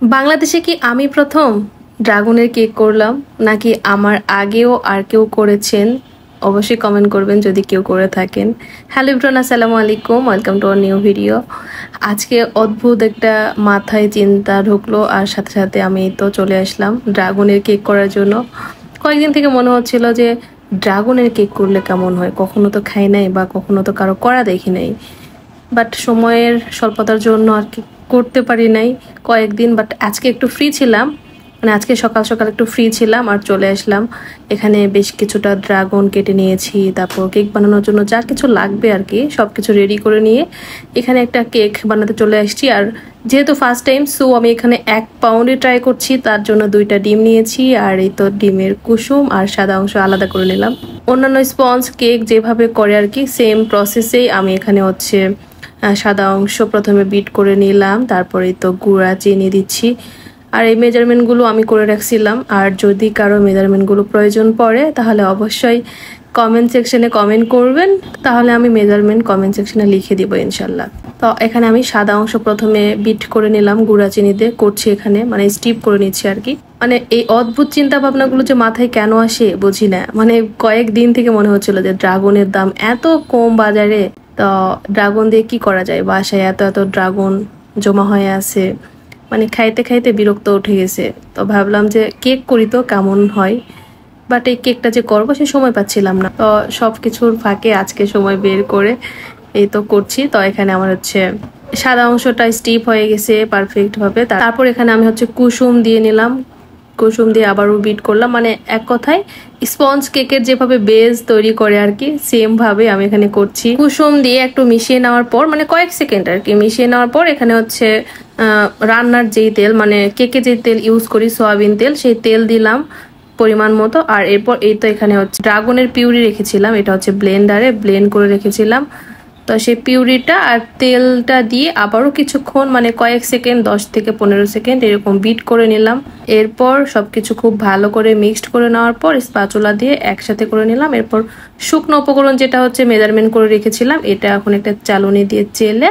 বাংলাদেশে কি আমি প্রথম ড্রাগনের কেক করলাম, নাকি আমার আগেও আর কেউ করেছেন? অবশ্যই কমেন্ট করবেন যদি কেউ করে থাকেন। হ্যালো এভরিওয়ান, আসসালামু আলাইকুম, welcome to our new video. আজকে অদ্ভুত একটা মাথায় চিন্তা ঢুকলো, আর সাথে সাথে আমি তো চলে আসলাম ড্রাগনের কেক করার জন্য। কয়েকদিন থেকে মনে হচ্ছিল যে ড্রাগনের কেক করলে কেমন হয়, কখনো তো খাই নাই বা কখনো তো কারো করা দেখি নাই। বাট সময়ের স্বল্পতার জন্য আর কি করতে পারি নাই কয়েকদিন। বাট আজকে একটু ফ্রি ছিলাম, মানে আজকে সকাল সকাল একটু ফ্রি ছিলাম আর চলে আসলাম। এখানে বেশ কিছুটা ড্রাগন কেটে নিয়েছি, তারপর কেক বানানোর জন্য যা কিছু লাগবে আর কি সব কিছু রেডি করে নিয়ে এখানে একটা কেক বানাতে চলে আসছি। আর যেহেতু ফার্স্ট টাইম, সো আমি এখানে 1 পাউন্ডে ট্রাই করছি, তার জন্য 2টা ডিম নিয়েছি। আর এই তো ডিমের কুসুম আর সাদা অংশ আলাদা করে নিলাম। অন্যান্য স্পঞ্জ কেক যেভাবে করে আর কি সেম প্রসেসেই আমি এখানে হচ্ছে সাদা অংশ প্রথমে বিট করে নিলাম, তারপরে তো গুঁড়া চিনি দিচ্ছি। আর এই মেজারমেন্টগুলো আমি করে রাখছিলাম, আর যদি কারো মেজারমেন্টগুলো প্রয়োজন পড়ে তাহলে অবশ্যই কমেন্ট সেকশনে কমেন্ট করবেন, তাহলে আমি মেজারমেন্ট কমেন্ট সেকশনে লিখে দিব ইনশাল্লাহ। তো এখানে আমি সাদা অংশ প্রথমে বিট করে নিলাম গুঁড়া চিনি দিয়ে করছি, এখানে মানে স্টিপ করে নিচ্ছি আর কি। মানে এই অদ্ভুত চিন্তা ভাবনাগুলো যে মাথায় কেন আসে বুঝি না। মানে কয়েকদিন থেকে মনে হচ্ছিল যে ড্রাগনের দাম এত কম বাজারে, তো ড্রাগন দিয়ে কি করা যায়, বাসায় এত এত ড্রাগন জমা হয়ে আছে, মানে খাইতে খাইতে বিরক্ত উঠে গেছে। তো ভাবলাম যে কেক করি তো কেমন হয়, বাট এই কেকটা যে করবো সে সময় পাচ্ছিলাম না। তো সব কিছুর ফাঁকে আজকে সময় বের করে এই তো করছি। তো এখানে আমার হচ্ছে সাদা অংশটা স্টিপ হয়ে গেছে পারফেক্ট ভাবে। তারপর এখানে আমি হচ্ছে কুসুম দিয়ে নিলাম, কুসুম দিয়ে আবারও বিট করলাম। মানে এক কথায় স্পঞ্জ কেকের যেভাবে বেস তৈরি করে আর কি সেম ভাবে আমি এখানে করছি। কুসুম দিয়ে একটু মিশিয়ে নেওয়ার পর, মানে কয়েক সেকেন্ড আর কি মিশিয়ে নেওয়ার পর এখানে হচ্ছে রান্নার যেই তেল, মানে কেকে যে তেল ইউজ করি সয়াবিন তেল, সেই তেল দিলাম পরিমাণ মতো। আর এরপর এই তো এখানে হচ্ছে ড্রাগনের পিউরি রেখেছিলাম, এটা হচ্ছে ব্লেন্ডারে ব্লেন্ড করে রেখেছিলাম। তো সেই পিউরিটা আর তেলটা দিয়ে আবারও কিছুক্ষণ, মানে কয়েক সেকেন্ড 10 থেকে 15 সেকেন্ড এরকম বিট করে নিলাম। এরপর সবকিছু খুব ভালো করে মিক্সড করে নেওয়ার পর স্প্যাচুলা দিয়ে একসাথে করে নিলাম। এরপর শুকনো উপকরণ যেটা হচ্ছে মেজারমেন্ট করে রেখেছিলাম, এটা এখন একটা চালনি দিয়ে চেলে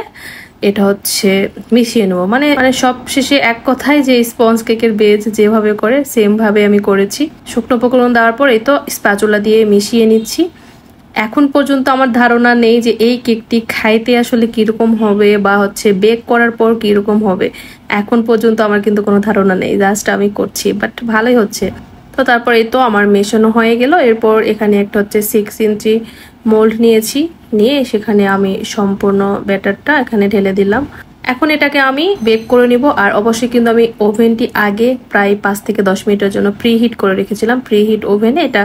এটা হচ্ছে মিশিয়ে নেবো। মানে মানে সব শেষে এক কথায় যে স্পঞ্জ কেকের বেজ যেভাবে করে সেম ভাবে আমি করেছি। শুকনো উপকরণ দেওয়ার পর এই তো স্প্যাচুলা দিয়ে মিশিয়ে নিচ্ছি। এখন পর্যন্ত আমার ধারণা নেই যে এই কেকটি খাইতে আসলে কিরকম হবে বা হচ্ছে বেক করার পর কিরকম হবে। এখন পর্যন্ত আমার কিন্তু কোনো ধারণা নেই, জাস্ট আমি করছি, বাট ভালোই হচ্ছে। তো তারপর এই তো আমার মেশানো হয়ে গেল। এরপর এখানে একটা হচ্ছে 6 ইঞ্চি মোল্ড নিয়েছি, নিয়ে সেখানে আমি সম্পূর্ণ ব্যাটারটা এখানে ঢেলে দিলাম। এখন এটাকে আমি বেক করে নিব। আর অবশ্যই কিন্তু আমি ওভেনটি আগে প্রায় 5 থেকে 10 মিনিটের জন্য প্রিহিট করে রেখেছিলাম। প্রিহিট ওভেনে এটা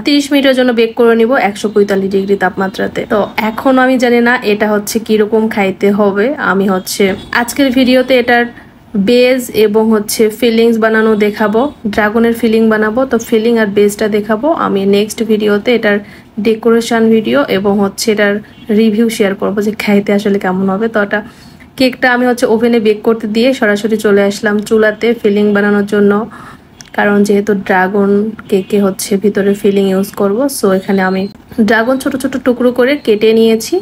30 মিনিটের জন্য বেক করে নিব 145 ডিগ্রি তাপমাত্রাতে। তো এখন আমি জানি না এটা হচ্ছে কিরকম খাইতে হবে। আমি হচ্ছে আজকের ভিডিওতে এটার বেজ এবং হচ্ছে ফিলিংস বানানো দেখাবো, ড্রাগনের ফিলিং বানাবো। তো ফিলিং আর বেজটা দেখাবো আমি নেক্সট ভিডিওতে, এটার ডেকোরেশন ভিডিও এবং হচ্ছে এটার রিভিউ শেয়ার করবো যে খাইতে আসলে কেমন হবে। তো এটা কেকটা আমি হচ্ছে ওভেনে বেক করতে দিয়ে সরাসরি চলে আসলাম চুলাতে ফিলিং বানানোর জন্য, কারণ যেহেতু ড্রাগন কেকে হচ্ছে ভিতরে ফিলিং ইউজ করব। সো এখানে আমি ড্রাগন ছোট ছোট টুকরো করে কেটে নিয়েছি।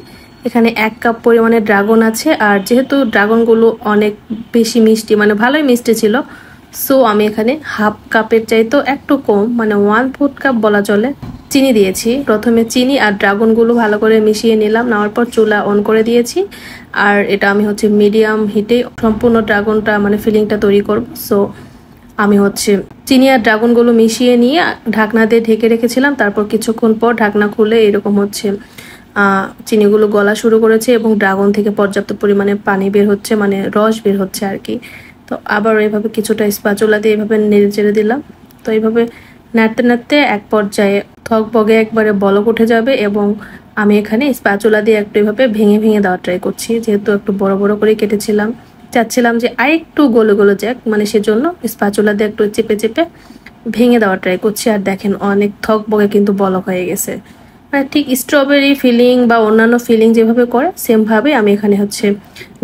এখানে 1 কাপ পরিমাণে ড্রাগন আছে, আর যেহেতু ড্রাগনগুলো অনেক বেশি মিষ্টি, মানে ভালোই মিষ্টি ছিল, সো আমি এখানে হাফ কাপের চাইতেও একটু কম, মানে 1/4 কাপ বলা চলে, চিনি দিয়েছি। প্রথমে চিনি আর ড্রাগনগুলো ভালো করে মিশিয়ে নিলাম, নেওয়ার পর চুলা অন করে দিয়েছি। আর এটা আমি হচ্ছে মিডিয়াম হিটে সম্পূর্ণ ড্রাগনটা মানে ফিলিংটা তৈরি করব। সো আমি হচ্ছে চিনি আর ড্রাগনগুলো মিশিয়ে নিয়ে ঢাকনা দিয়ে ঢেকে রেখেছিলাম। তারপর কিছুক্ষণ পর ঢাকনা খুলে এরকম হচ্ছে চিনিগুলো গলা শুরু করেছে এবং ড্রাগন থেকে পর্যাপ্ত পরিমাণে পানি বের হচ্ছে, মানে রস বের হচ্ছে আর কি। তো আবার এইভাবে কিছুটা স্প্যাচুলা দিয়ে এইভাবে নেড়ে চেড়ে দিলাম। তো এইভাবে নাড়তে নাড়তে এক পর্যায়ে থকবগে একবারে বলক উঠে যাবে, এবং আমি এখানে স্প্যাচুলা দিয়ে একটু এইভাবে ভেঙে ভেঙে দেওয়ার ট্রাই করছি। যেহেতু একটু বড় বড় করে কেটেছিলাম, চাচ্ছিলাম যে আরেকটু গোলে গোলে যাক, মানে সেজন্য স্প্যাচুলা দিয়ে একটু চেপে চেপে ভেঙে দেওয়ার ট্রাই করছি। আর দেখেন অনেক থকবগে কিন্তু বলক হয়ে গেছে। মানে ঠিক স্ট্রবেরি ফিলিং বা অন্যান্য ফিলিং যেভাবে করে সেম ভাবে আমি এখানে হচ্ছে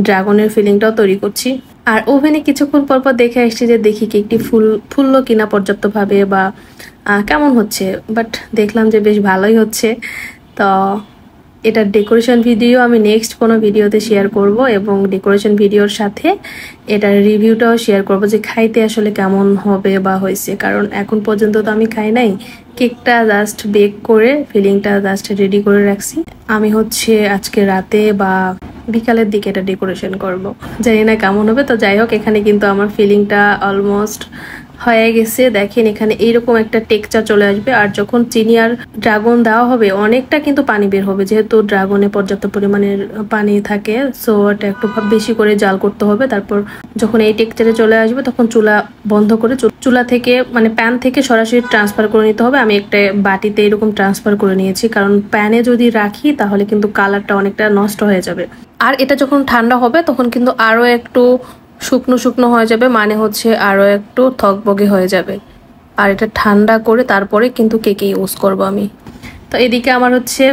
ড্রাগনের ফিলিংটাও তৈরি করছি। আর ওভেনে কিছুক্ষণ পর পর দেখে আসছি যে দেখি কেকটি ফুললো কিনা পর্যাপ্ত ভাবে বা কেমন হচ্ছে, বাট দেখলাম যে বেশ ভালোই হচ্ছে। তো এটার ডেকোরেশন ভিডিও আমি নেক্সট কোনো ভিডিওতে শেয়ার করব এবং ডেকোরেশন ভিডিওর সাথে এটার রিভিউটাও শেয়ার করব যে খাইতে আসলে কেমন হবে বা হয়েছে, কারণ এখন পর্যন্ত তো আমি খাই নাই। কেকটা জাস্ট বেক করে ফিলিংটা জাস্ট রেডি করে রাখছি। আমি আজকে রাতে বা বিকালের দিকে এটা ডেকোরেশন করব, জানি না কেমন হবে। তো যাই হোক, এখানে কিন্তু আমার ফিলিংটা অলমোস্ট হয়ে গেছে। দেখেন এখানে এইরকম একটা টেক্সচার চলে আসবে, আর যখন চিনি আর ড্রাগন দেওয়া হবে অনেকটা কিন্তু পানি বের হবে, যেহেতু ড্রাগনে পর্যাপ্ত পরিমাণের পানি থাকে। সো এটা একটু বেশি করে জাল করতে হবে। তারপর যখন এই টেক্সচারে চলে আসবে তখন চুলা বন্ধ করে চুলা থেকে মানে প্যান থেকে সরাসরি ট্রান্সফার করে নিতে হবে। আমি একটা বাটিতে এরকম ট্রান্সফার করে নিয়েছি, কারণ প্যানে যদি রাখি তাহলে কিন্তু কালারটা অনেকটা নষ্ট হয়ে যাবে। আর এটা যখন ঠান্ডা হবে তখন কিন্তু আরো একটু শুকনো শুকনো হয়ে যাবে, মানে আরো একটু থকবগে হয়ে যাবে। আর এটা ঠান্ডা করে তারপরে কিন্তু কেকে ইউজ করব আমি। তো এদিকে আমার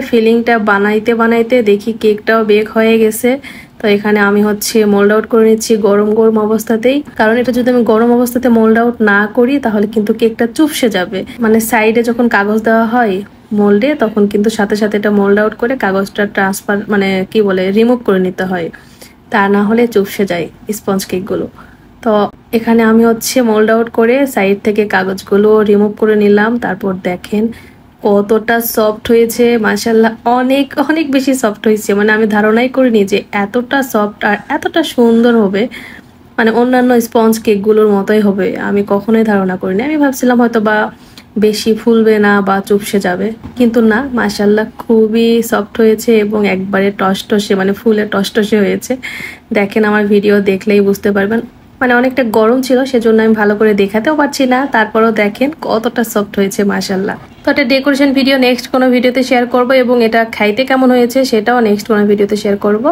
ফিলিংটা বানাইতে বানাইতে দেখি কেকটাও বেক হয়ে গেছে। তো এখানে আমি মোল্ড আউট করে নিচ্ছি গরম গরম অবস্থাতেই, কারণ এটা যদি আমি গরম অবস্থাতে মোল্ড আউট না করি তাহলে কিন্তু কেকটা চুপসে যাবে। মানে সাইডে যখন কাগজ দেওয়া হয় মোল্ডে তখন কিন্তু সাথে সাথে এটা মোল্ড আউট করে কাগজটা ট্রান্সফার মানে কি বলে রিমুভ করে নিতে হয়, তা না হলে চুপসে যায় স্পঞ্জ কেকগুলো। তো এখানে আমি মোল্ড আউট করে সাইড থেকে কাগজগুলো রিমুভ করে নিলাম। তারপর দেখেন কতটা সফট হয়েছে, মাশাআল্লাহ অনেক অনেক বেশি সফট হয়েছে। মানে আমি ধারণাই করিনি যে এতটা সফট আর এতটা সুন্দর হবে, মানে অন্যান্য স্পঞ্জ কেকগুলোর মতোই হবে। আমি কখনোই ধারণা করিনি। আমি ভাবছিলাম হয়তো বা বেশি ফুলবে না বা চুপসে যাবে, কিন্তু না, মাশাআল্লাহ খুবই সফট হয়েছে এবং একবারে টসটসে মানে ফুলে টসটসে হয়েছে। দেখেন আমার ভিডিও দেখলেই বুঝতে পারবেন। মানে অনেকটা গরম ছিল সেজন্য আমি ভালো করে দেখাতেও পারছি না, তারপরও দেখেন কতটা সফট হয়েছে মাশাআল্লাহ। তো এটা ডেকোরেশন ভিডিও নেক্সট কোনো ভিডিওতে শেয়ার করব এবং এটা খাইতে কেমন হয়েছে সেটাও নেক্সট কোনো ভিডিওতে শেয়ার করব।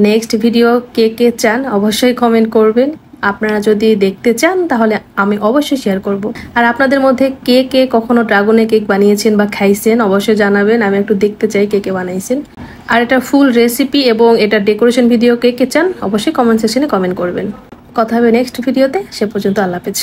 নেক্সট ভিডিও কে কে চান অবশ্যই কমেন্ট করবেন। আপনারা যদি দেখতে চান তাহলে আমি অবশ্যই শেয়ার করব। আর আপনাদের মধ্যে কে কে কখনো ড্রাগনের কেক বানিয়েছেন বা খাইছেন অবশ্যই জানাবেন, আমি একটু দেখতে চাই কে কে বানাইছেন। আর এটা ফুল রেসিপি এবং এটা ডেকোরেশন ভিডিও কে কে চান অবশ্যই কমেন্ট সেকশনে কমেন্ট করবেন। কথা হবে নেক্সট ভিডিওতে, সে পর্যন্ত আল্লাহ হাফেজ।